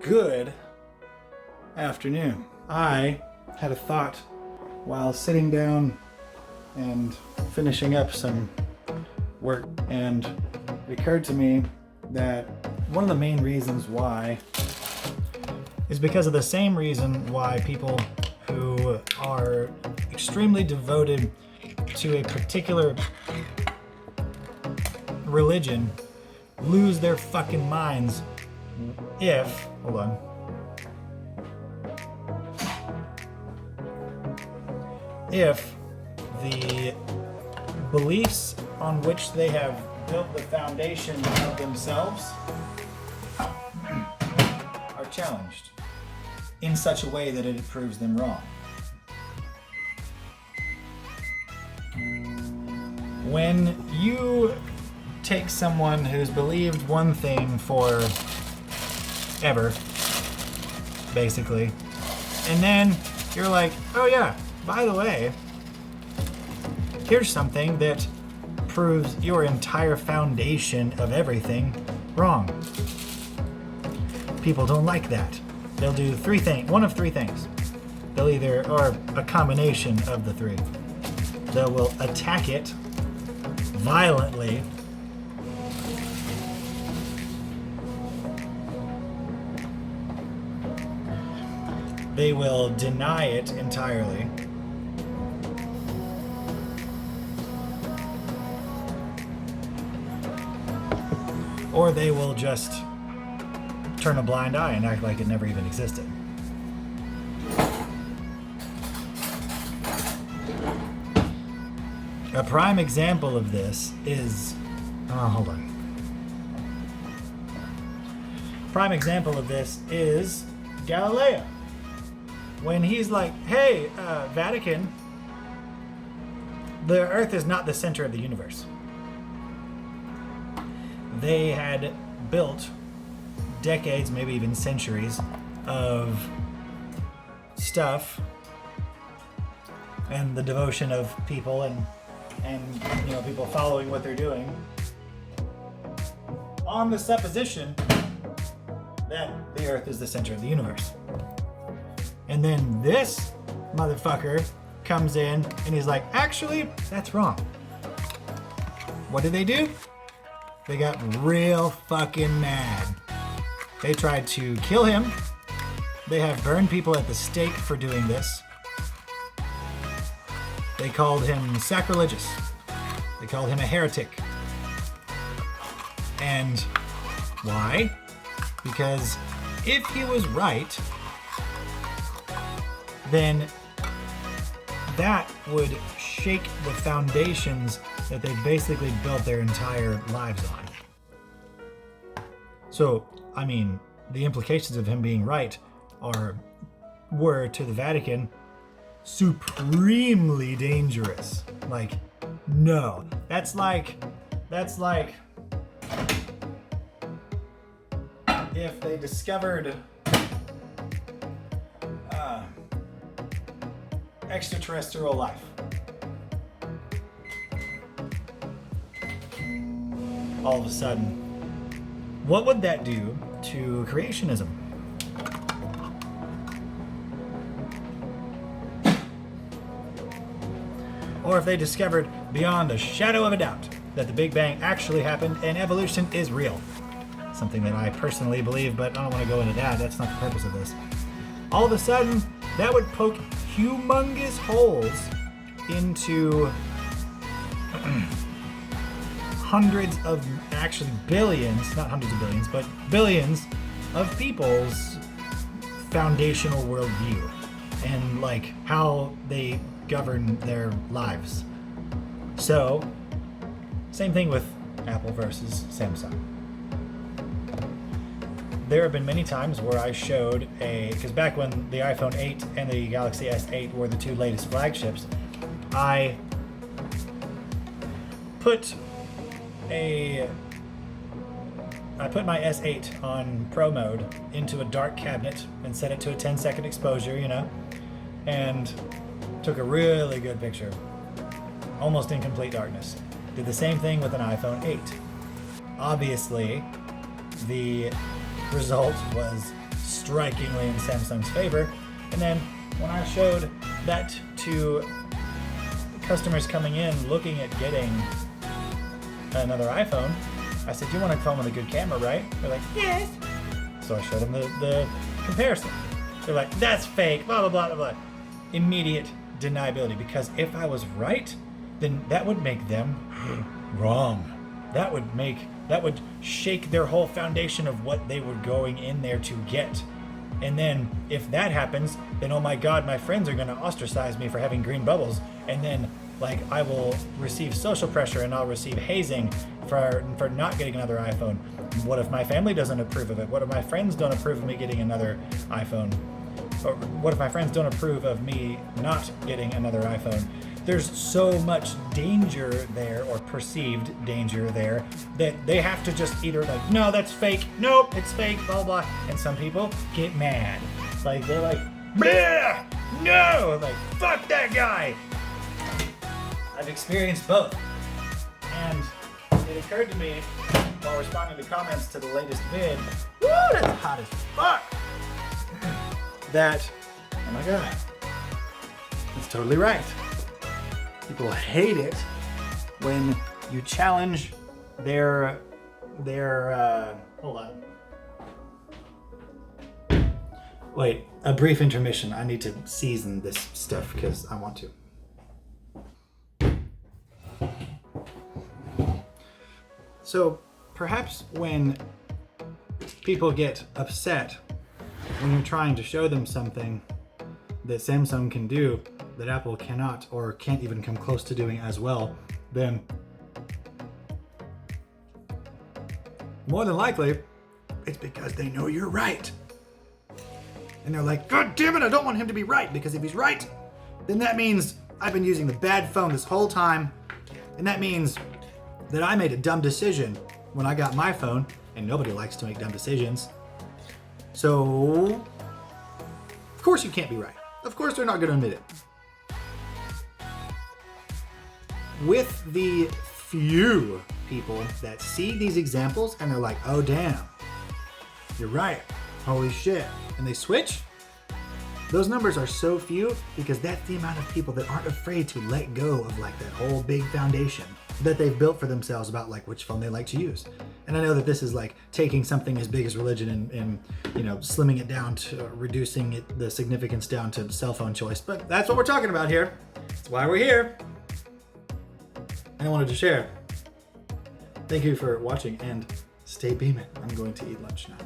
Good afternoon. I had a thought while sitting down and finishing up some work, and it occurred to me that one of the main reasons why is because of the same reason why people who are extremely devoted to a particular religion lose their fucking minds if, hold on. If the beliefs on which they have built the foundation of themselves are challenged in such a way that it proves them wrong. When you take someone who's believed one thing for ever, basically, and then you're like, oh yeah, by the way, here's something that proves your entire foundation of everything wrong. People don't like that. They'll do one of three things. They'll either, or a combination of the three. They will attack it violently, they will deny it entirely, or they will just turn a blind eye and act like it never even existed. A prime example of this is, hold on. Prime example of this is Galileo. When he's like, hey, Vatican, the Earth is not the center of the universe. They had built decades, maybe even centuries, of stuff and the devotion of people and people following what they're doing on the supposition that the Earth is the center of the universe. And then this motherfucker comes in and he's like, actually, that's wrong. What did they do? They got real fucking mad. They tried to kill him. They have burned people at the stake for doing this. They called him sacrilegious. They called him a heretic. And why? Because if he was right, then that would shake the foundations that they basically built their entire lives on. So, I mean, the implications of him being right were to the Vatican supremely dangerous. Like, no. That's like if they discovered extraterrestrial life. All of a sudden, what would that do to creationism? Or if they discovered beyond a shadow of a doubt that the Big Bang actually happened and evolution is real. Something that I personally believe, but I don't want to go into that. That's not the purpose of this. All of a sudden, that would poke humongous holes into hundreds of, actually billions, not hundreds of billions, but billions of people's foundational worldview and like how they govern their lives. So, same thing with Apple versus Samsung. There have been many times where I showed because back when the iPhone 8 and the Galaxy S8 were the two latest flagships, I put my S8 on Pro mode into a dark cabinet and set it to a 10-second exposure, and took a really good picture, almost in complete darkness. Did the same thing with an iPhone 8. Obviously, the result was strikingly in Samsung's favor. And then when I showed that to customers coming in looking at getting another iPhone, I said, you want a phone with a good camera, right? They're like, yes. So I showed them the comparison. They're like, that's fake, blah, blah, blah, blah, blah. Immediate deniability, because if I was right, then that would make them wrong. That would shake their whole foundation of what they were going in there to get. And then if that happens, then oh my God, my friends are gonna ostracize me for having green bubbles. And then like I will receive social pressure and I'll receive hazing for not getting another iPhone. What if my family doesn't approve of it? What if my friends don't approve of me getting another iPhone? Or what if my friends don't approve of me not getting another iPhone? There's so much danger there, or perceived danger there, that they have to just either like, no, that's fake, nope, it's fake, blah, blah. And some people get mad. Like, they're like, bleh, no, like, fuck that guy. I've experienced both. And it occurred to me while responding to comments to the latest vid, woo, that's hot as fuck, that, oh my God, that's totally right. People hate it when you challenge their hold on. Wait, a brief intermission. I need to season this stuff because I want to. So perhaps when people get upset when you're trying to show them something that Samsung can do that Apple cannot or can't even come close to doing as well, then more than likely it's because they know you're right. And they're like, God damn it, I don't want him to be right, because if he's right, then that means I've been using the bad phone this whole time, and that means that I made a dumb decision when I got my phone, and nobody likes to make dumb decisions. So, of course you can't be right. Of course they're not going to admit it. With the few people that see these examples and they're like, oh damn, you're right, holy shit, and they switch, those numbers are so few because that's the amount of people that aren't afraid to let go of like that whole big foundation that they've built for themselves about like which phone they like to use. And I know that this is like taking something as big as religion and you know, slimming it down to reducing it, the significance down to cell phone choice, but that's what we're talking about here. That's why we're here. And I wanted to share. Thank you for watching and stay beaming. I'm going to eat lunch now.